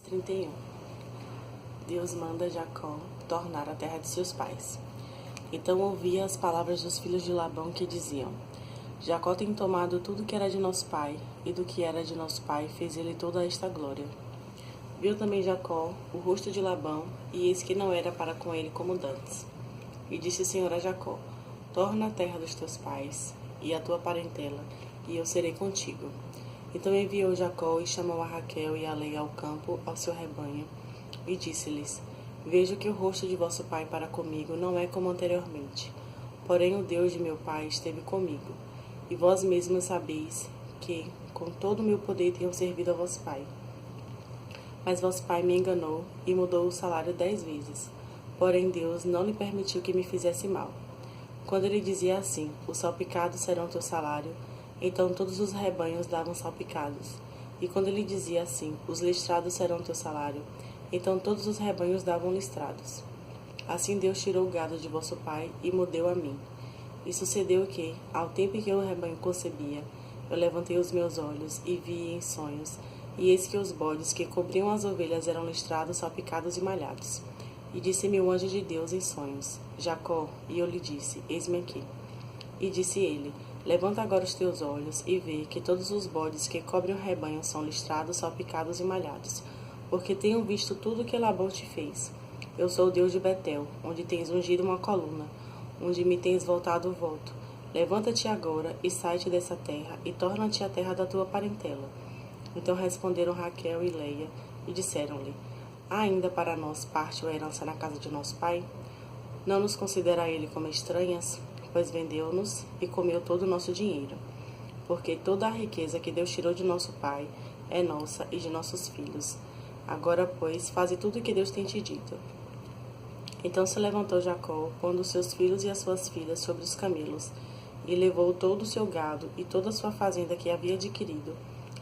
31. Deus manda Jacó tornar a terra de seus pais. Então ouvia as palavras dos filhos de Labão que diziam: Jacó tem tomado tudo que era de nosso pai, e do que era de nosso pai fez ele toda esta glória. Viu também Jacó o rosto de Labão, e eis que não era para com ele como dantes. E disse o Senhor a Jacó: Torna a terra dos teus pais, e a tua parentela, e eu serei contigo. Então enviou Jacó e chamou a Raquel e a Leia ao campo, ao seu rebanho, e disse-lhes: Vejo que o rosto de vosso pai para comigo não é como anteriormente. Porém o Deus de meu pai esteve comigo, e vós mesmos sabeis que, com todo o meu poder, tenho servido a vosso pai. Mas vosso pai me enganou e mudou o salário 10 vezes. Porém Deus não lhe permitiu que me fizesse mal. Quando ele dizia assim: Os salpicados serão teu salário, então todos os rebanhos davam salpicados. E quando ele dizia assim: Os listrados serão teu salário, então todos os rebanhos davam listrados. Assim Deus tirou o gado de vosso pai e me deu a mim. E sucedeu que, ao tempo em que o rebanho concebia, eu levantei os meus olhos e vi em sonhos, e eis que os bodes que cobriam as ovelhas eram listrados, salpicados e malhados. E disse-me o anjo de Deus em sonhos: Jacó. E eu lhe disse: Eis-me aqui. E disse ele: Levanta agora os teus olhos e vê que todos os bodes que cobrem o rebanho são listrados, salpicados e malhados, porque tenho visto tudo que Labão te fez. Eu sou o Deus de Betel, onde tens ungido uma coluna, onde me tens voltado o voto. Levanta-te agora e sai-te dessa terra, e torna-te a terra da tua parentela. Então responderam Raquel e Leia, e disseram-lhe: Há ainda para nós parte ou herança na casa de nosso pai? Não nos considera ele como estranhas? Pois vendeu-nos e comeu todo o nosso dinheiro. Porque toda a riqueza que Deus tirou de nosso pai é nossa e de nossos filhos. Agora, pois, faze tudo o que Deus tem te dito. Então se levantou Jacó, pondo os seus filhos e as suas filhas sobre os camelos, e levou todo o seu gado e toda a sua fazenda que havia adquirido,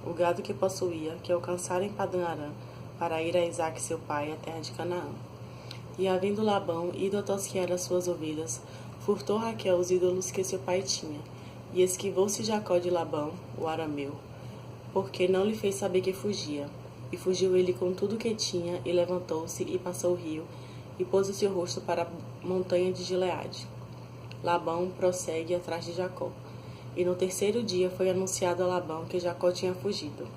o gado que possuía, que alcançara em Padã-Arã, para ir a Isaque seu pai, à terra de Canaã. E havendo Labão ido a tosquear as suas ovelhas, furtou Raquel os ídolos que seu pai tinha, e esquivou-se Jacó de Labão, o arameu, porque não lhe fez saber que fugia. E fugiu ele com tudo o que tinha, e levantou-se e passou o rio, e pôs o seu rosto para a montanha de Gileade. Labão prossegue atrás de Jacó. E no terceiro dia foi anunciado a Labão que Jacó tinha fugido.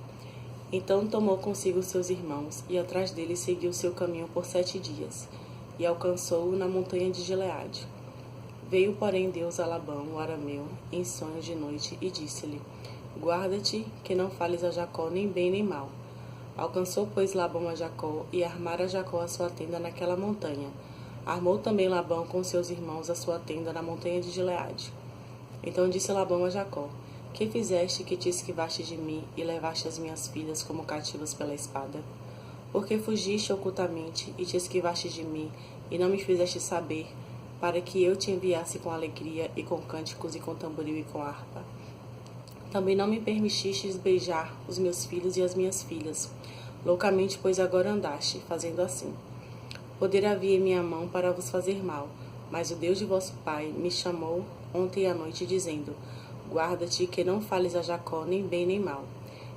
Então tomou consigo seus irmãos, e atrás dele seguiu seu caminho por 7 dias, e alcançou-o na montanha de Gileade. Veio, porém, Deus a Labão, o arameu, em sonhos de noite, e disse-lhe: Guarda-te, que não fales a Jacó nem bem nem mal. Alcançou, pois, Labão a Jacó, e armara Jacó a sua tenda naquela montanha. Armou também Labão com seus irmãos a sua tenda na montanha de Gileade. Então disse Labão a Jacó: Que fizeste que te esquivaste de mim e levaste as minhas filhas como cativas pela espada? Porque fugiste ocultamente e te esquivaste de mim, e não me fizeste saber, para que eu te enviasse com alegria e com cânticos e com tamboril e com harpa. Também não me permitistes beijar os meus filhos e as minhas filhas. Loucamente, pois, agora andaste, fazendo assim. Poder havia em minha mão para vos fazer mal, mas o Deus de vosso pai me chamou ontem à noite, dizendo: Guarda-te, que não fales a Jacó nem bem nem mal.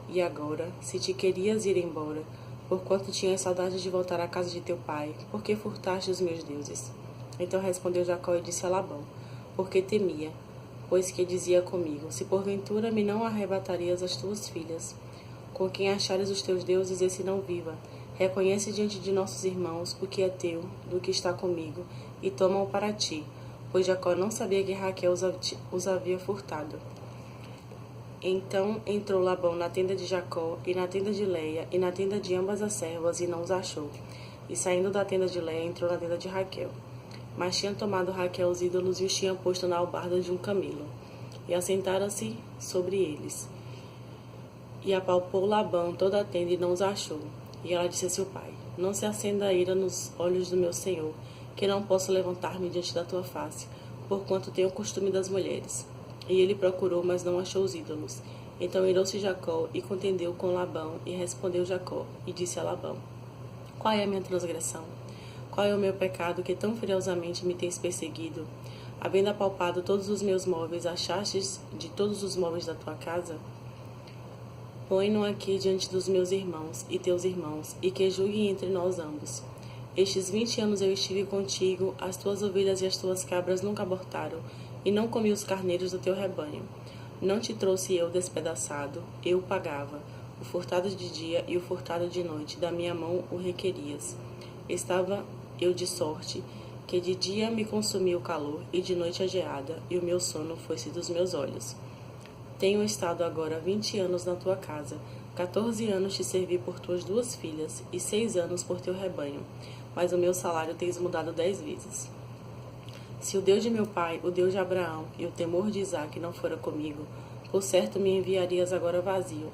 E agora, se te querias ir embora, porquanto tinhas saudade de voltar à casa de teu pai, por que furtaste os meus deuses? Então respondeu Jacó e disse a Labão: Porque temia, pois que dizia comigo: Se porventura me não arrebatarias as tuas filhas, com quem achares os teus deuses, esse não viva. Reconhece diante de nossos irmãos o que é teu, do que está comigo, e toma-o para ti, pois Jacó não sabia que Raquel os havia furtado. Então entrou Labão na tenda de Jacó, e na tenda de Leia, e na tenda de ambas as servas, e não os achou. E saindo da tenda de Leia, entrou na tenda de Raquel. Mas tinha tomado Raquel os ídolos e os tinha posto na albarda de um camelo. E assentaram-se sobre eles. E apalpou Labão toda a tenda e não os achou. E ela disse a seu pai: Não se acenda a ira nos olhos do meu senhor, que não posso levantar-me diante da tua face, porquanto tenho o costume das mulheres. E ele procurou, mas não achou os ídolos. Então irou-se Jacó e contendeu com Labão, e respondeu Jacó, e disse a Labão: Qual é a minha transgressão? Qual é o meu pecado que tão furiosamente me tens perseguido? Havendo apalpado todos os meus móveis, achastes de todos os móveis da tua casa? Põe-no aqui diante dos meus irmãos e teus irmãos, e que julguem entre nós ambos. Estes 20 anos eu estive contigo, as tuas ovelhas e as tuas cabras nunca abortaram, e não comi os carneiros do teu rebanho. Não te trouxe eu despedaçado, eu o pagava. O furtado de dia e o furtado de noite, da minha mão o requerias. Estava eu de sorte, que de dia me consumia o calor, e de noite a geada, e o meu sono foi-se dos meus olhos. Tenho estado agora 20 anos na tua casa, 14 anos te servi por tuas 2 filhas, e 6 anos por teu rebanho, mas o meu salário tens mudado 10 vezes. Se o Deus de meu pai, o Deus de Abraão, e o temor de Isaque não fora comigo, por certo me enviarias agora vazio.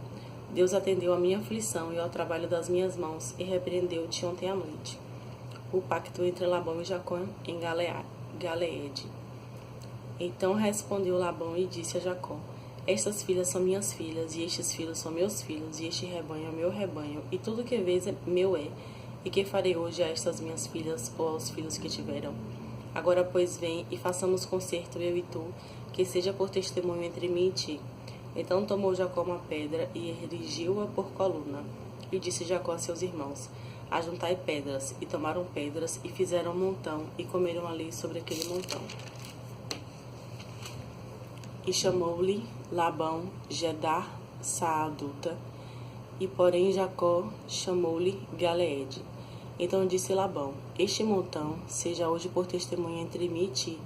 Deus atendeu à minha aflição e ao trabalho das minhas mãos, e repreendeu-te ontem à noite. O pacto entre Labão e Jacó em Galeede. Então respondeu Labão e disse a Jacó: Estas filhas são minhas filhas, e estes filhos são meus filhos, e este rebanho é meu rebanho, e tudo que vês é meu é. E que farei hoje a estas minhas filhas, ou aos filhos que tiveram? Agora, pois, vem, e façamos concerto, eu e tu, que seja por testemunho entre mim e ti. Então tomou Jacó uma pedra, e erigiu-a por coluna. E disse Jacó a seus irmãos: Ajuntai pedras. E tomaram pedras, e fizeram um montão, e comeram ali sobre aquele montão. E chamou-lhe Labão Gedar Saaduta, e porém Jacó chamou-lhe Galeede. Então disse Labão: Este montão seja hoje por testemunha entre mim e ti.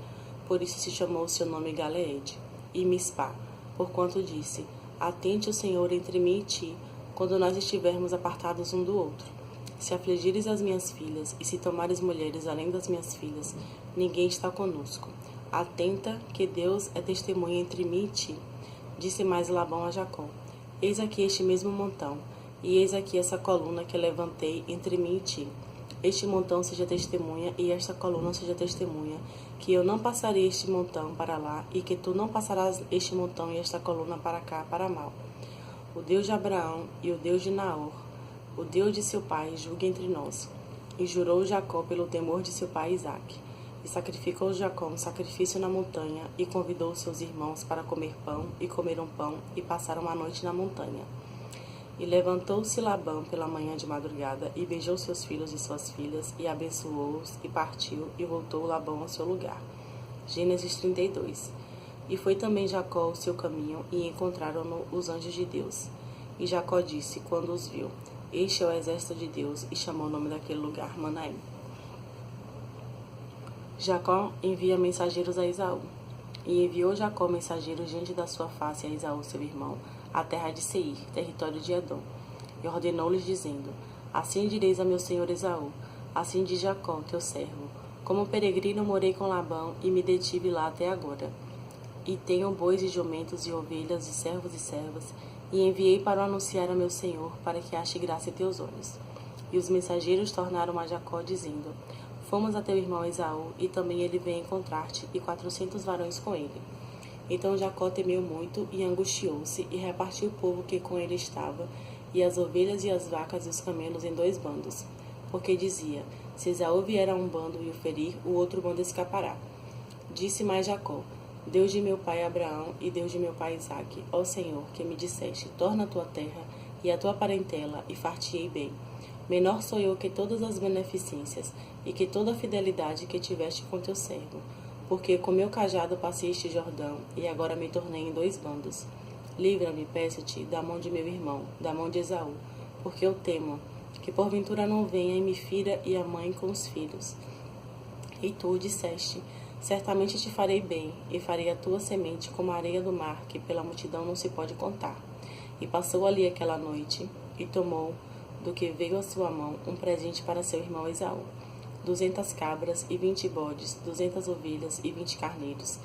Por isso se chamou o seu nome Galeede. E Mispá, porquanto disse: Atente o Senhor entre mim e ti, quando nós estivermos apartados um do outro. Se afligires as minhas filhas, e se tomares mulheres além das minhas filhas, ninguém está conosco. Atenta, que Deus é testemunha entre mim e ti. Disse mais Labão a Jacó: Eis aqui este mesmo montão, e eis aqui essa coluna que levantei entre mim e ti. Este montão seja testemunha, e esta coluna seja testemunha, que eu não passarei este montão para lá, e que tu não passarás este montão e esta coluna para cá, para mal. O Deus de Abraão e o Deus de Naor, o Deus de seu pai, julgue entre nós. E jurou Jacó pelo temor de seu pai Isaque. E sacrificou Jacó um sacrifício na montanha, e convidou seus irmãos para comer pão, e comeram pão, e passaram a noite na montanha. E levantou-se Labão pela manhã de madrugada, e beijou seus filhos e suas filhas, e abençoou-os, e partiu, e voltou Labão ao seu lugar. Gênesis 32. E foi também Jacó o seu caminho, e encontraram-no os anjos de Deus. E Jacó disse, quando os viu: Este é o exército de Deus, e chamou o nome daquele lugar Manaim. Jacó envia mensageiros a Esaú. E enviou Jacó mensageiros diante da sua face a Esaú, seu irmão, à terra de Seir, território de Edom. E ordenou-lhes, dizendo: Assim direis a meu senhor Esaú: Assim diz Jacó, teu servo: Como peregrino morei com Labão, e me detive lá até agora. E tenho bois e jumentos e ovelhas e servos e servas, e enviei para o anunciar a meu senhor, para que ache graça em teus olhos. E os mensageiros tornaram a Jacó, dizendo: Fomos a teu irmão Esaú, e também ele veio encontrar-te, e 400 varões com ele. Então Jacó temeu muito, e angustiou-se, e repartiu o povo que com ele estava, e as ovelhas e as vacas e os camelos em 2 bandos. Porque dizia: Se Esaú vier a um bando e o ferir, o outro bando escapará. Disse mais Jacó: Deus de meu pai Abraão e Deus de meu pai Isaque, ó Senhor, que me disseste: Torna a tua terra e a tua parentela, e far-te-ei bem. Menor sou eu que todas as beneficências, e que toda a fidelidade que tiveste com teu servo. Porque com meu cajado passei este Jordão, e agora me tornei em 2 bandos. Livra-me, peço-te, da mão de meu irmão, da mão de Esaú, porque eu temo, que porventura não venha e me fira e a mãe com os filhos. E tu disseste: Certamente te farei bem, e farei a tua semente como a areia do mar, que pela multidão não se pode contar. E passou ali aquela noite, e tomou do que veio à sua mão um presente para seu irmão Esaú: 200 cabras e 20 bodes, 200 ovelhas e 20 carneiros,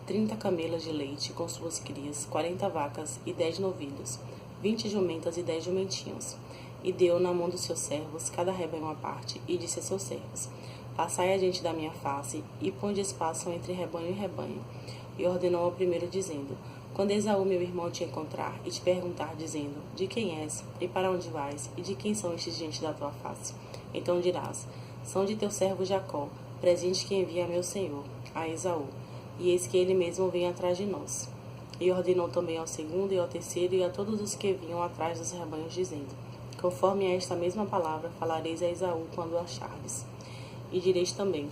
30 camelas de leite com suas crias, 40 vacas e 10 novilhos, 20 jumentas e 10 jumentinhos. E deu na mão dos seus servos cada rebanho à parte, e disse a seus servos: Passai adiante da minha face, e ponde espaço entre rebanho e rebanho. E ordenou ao primeiro, dizendo: Quando Esaú, meu irmão, te encontrar, e te perguntar, dizendo: De quem és, e para onde vais, e de quem são estes diante da tua face? Então dirás: São de teu servo Jacó, presente que envia a meu senhor, a Esaú, e eis que ele mesmo vem atrás de nós. E ordenou também ao segundo e ao terceiro e a todos os que vinham atrás dos rebanhos, dizendo: Conforme a esta mesma palavra falareis a Esaú quando o achardes. E direis também: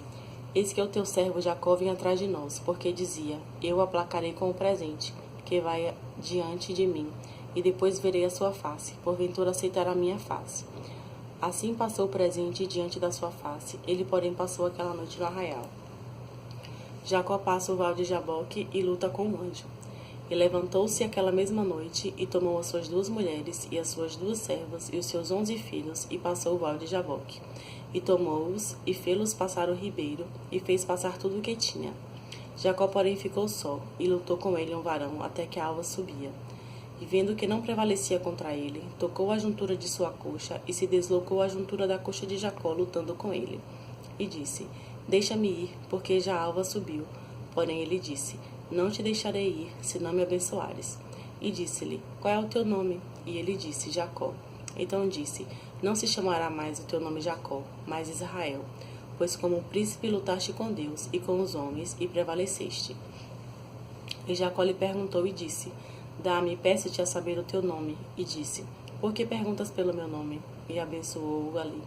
Eis que o teu servo Jacó vem atrás de nós, porque dizia: Eu o aplacarei com o presente, que vai diante de mim, e depois verei a sua face, porventura aceitará a minha face. Assim passou o presente diante da sua face, ele, porém, passou aquela noite no arraial. Jacó passa o val de Jaboque e luta com o anjo. E levantou-se aquela mesma noite, e tomou as suas 2 mulheres, e as suas 2 servas, e os seus 11 filhos, e passou o val de Jaboque. E tomou-os, e fê-los passar o ribeiro, e fez passar tudo o que tinha. Jacó, porém, ficou só, e lutou com ele um varão, até que a alva subia. E vendo que não prevalecia contra ele, tocou a juntura de sua coxa, e se deslocou a juntura da coxa de Jacó, lutando com ele. E disse: Deixa-me ir, porque já a alva subiu. Porém ele disse: Não te deixarei ir, se não me abençoares. E disse-lhe: Qual é o teu nome? E ele disse: Jacó. Então disse: Não se chamará mais o teu nome Jacó, mas Israel, pois como príncipe lutaste com Deus e com os homens, e prevaleceste. E Jacó lhe perguntou e disse: Dá-me, peço-te a saber o teu nome. E disse: Por que perguntas pelo meu nome? E abençoou-o ali.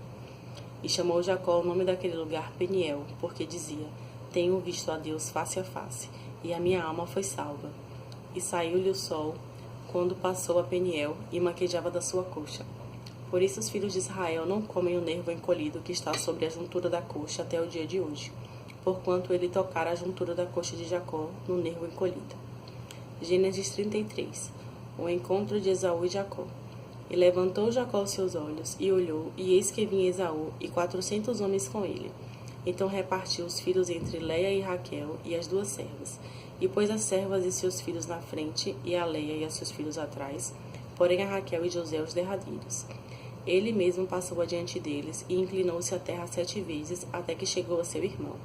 E chamou Jacó o nome daquele lugar Peniel, porque dizia: Tenho visto a Deus face a face, e a minha alma foi salva. E saiu-lhe o sol, quando passou a Peniel, e maquejava da sua coxa. Por isso os filhos de Israel não comem o nervo encolhido que está sobre a juntura da coxa até o dia de hoje, porquanto ele tocara a juntura da coxa de Jacó no nervo encolhido. Gênesis 33. O encontro de Esaú e Jacó. E levantou Jacó os seus olhos, e olhou, e eis que vinha Esaú, e 400 homens com ele. Então repartiu os filhos entre Leia e Raquel, e as 2 servas, e pôs as servas e seus filhos na frente, e a Leia e a seus filhos atrás, porém a Raquel e José os derradeiros. Ele mesmo passou adiante deles, e inclinou-se à terra 7 vezes, até que chegou a seu irmão.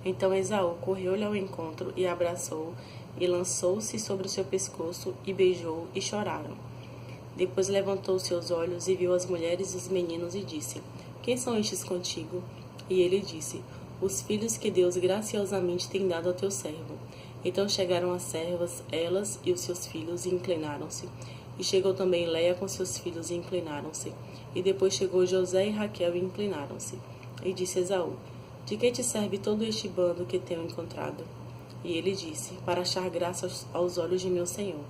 Então Esaú correu-lhe ao encontro, e abraçou, e lançou-se sobre o seu pescoço, e beijou, e choraram. Depois levantou seus olhos, e viu as mulheres e os meninos, e disse: Quem são estes contigo? E ele disse: Os filhos que Deus graciosamente tem dado ao teu servo. Então chegaram as servas, elas e os seus filhos, e inclinaram-se. E chegou também Leia com seus filhos, e inclinaram-se. E depois chegou José e Raquel, e inclinaram-se. E disse Esaú: De que te serve todo este bando que tenho encontrado? E ele disse: Para achar graça aos olhos de meu senhor.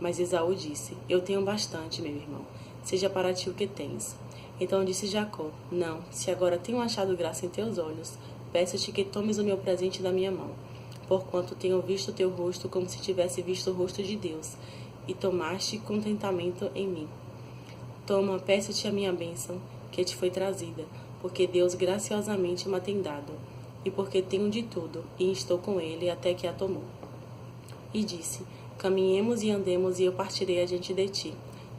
Mas Esaú disse: Eu tenho bastante, meu irmão. Seja para ti o que tens. Então disse Jacó: Não, se agora tenho achado graça em teus olhos, peço-te que tomes o meu presente da minha mão, porquanto tenho visto o teu rosto como se tivesse visto o rosto de Deus, e tomaste contentamento em mim. Toma, peço-te a minha bênção, que te foi trazida, porque Deus graciosamente me tem dado, e porque tenho de tudo, e estou com ele até que a tomou. E disse: Caminhemos e andemos, e eu partirei adiante de ti.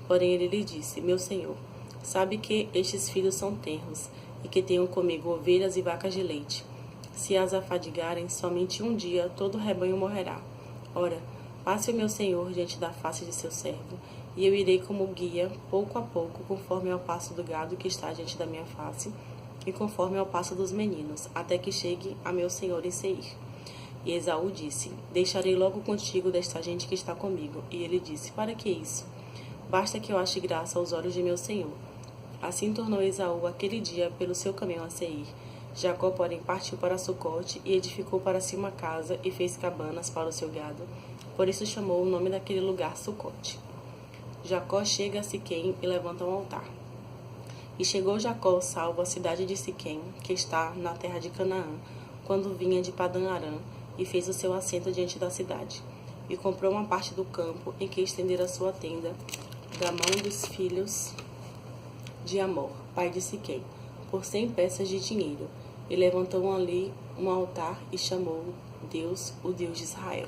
Porém ele lhe disse: Meu senhor, sabe que estes filhos são tenros, e que tenho comigo ovelhas e vacas de leite. Se as afadigarem, somente um dia todo o rebanho morrerá. Ora, passe o meu senhor diante da face de seu servo, e eu irei como guia, pouco a pouco, conforme ao passo do gado que está diante da minha face, e conforme ao passo dos meninos, até que chegue a meu senhor em Seir. E Esaú disse: Deixarei logo contigo desta gente que está comigo. E ele disse: Para que isso? Basta que eu ache graça aos olhos de meu senhor. Assim tornou Esaú aquele dia pelo seu caminho a Seir. Jacó, porém, partiu para Sucote e edificou para si uma casa e fez cabanas para o seu gado. Por isso chamou o nome daquele lugar Sucote. Jacó chega a Siquém e levanta um altar. E chegou Jacó salvo à cidade de Siquém, que está na terra de Canaã, quando vinha de Padã-Arã, e fez o seu assento diante da cidade. E comprou uma parte do campo em que estendera sua tenda, da mão dos filhos de Amor, pai de Siquém, por 100 peças de dinheiro. E levantou ali um altar e chamou Deus, o Deus de Israel.